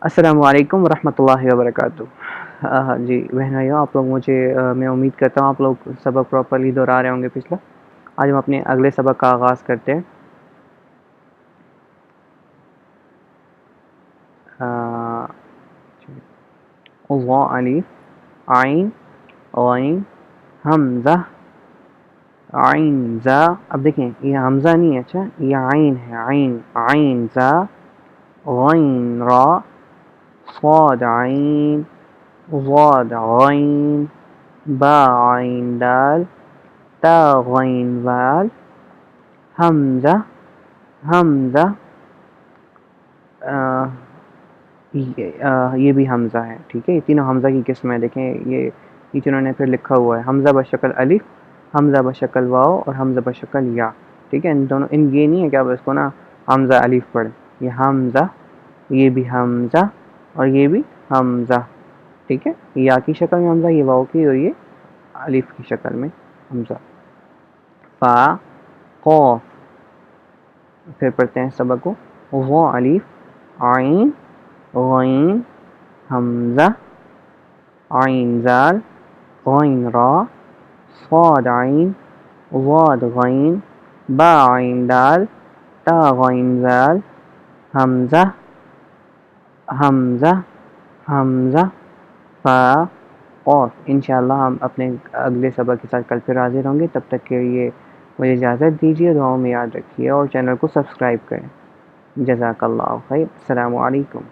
السلام علیکم ورحمۃ اللہ وبرکاتہ۔ جی بہنوں، آپ لوگ مجھے میں امید کرتا ہوں آپ لوگ سبق پراپرلی دہرا رہے ہوں گے پچھلا۔ آج ہم اپنے اگلے سبق کا آغاز کرتے ہیں۔ اللہ الف عین غین حمزہ عین زا۔ اب دیکھیں یہ حمزہ نہیں ہے، اچھا یہ عین ہے، عین عین زا غین را صاد عین ضاد غین با عین دال تا غین وال حمزہ حمزہ یہ بھی حمزہ ہے، ٹھیک ہے۔ یہ تینوں حمزہ کی قسم ہے۔ دیکھیں یہ انہوں نے پھر لکھا ہوا ہے حمزہ بشکل الف، حمزہ بشکل واو اور حمزہ بشکل یا، ٹھیک ہے۔ ان دونوں یہ نہیں ہے کہ آپ اس کو نا حمزہ الف پڑھیں، یہ حمزہ، یہ بھی حمزہ اور یہ بھی حمزہ، ٹھیک ہے۔ یا کی شکل میں حمزہ، یہ واو کی، اور یہ الف کی شکل میں حمزہ۔ فا قاف، پھر پڑھتے ہیں سبق کو۔ غ الف عین غین حمزہ عین زال غین را صاد عین ضاد غین با عین دال تا غین زال حمزہ حمزہ حمزہ فا قاف۔ انشاءاللہ ہم اپنے اگلے سبق کے ساتھ کل پھر حاضر ہوں گے۔ تب تک کے لیے مجھے اجازت دیجیے، دعاؤں میں یاد رکھیے اور چینل کو سبسکرائب کریں۔ جزاک اللہ خیر، السلام علیکم۔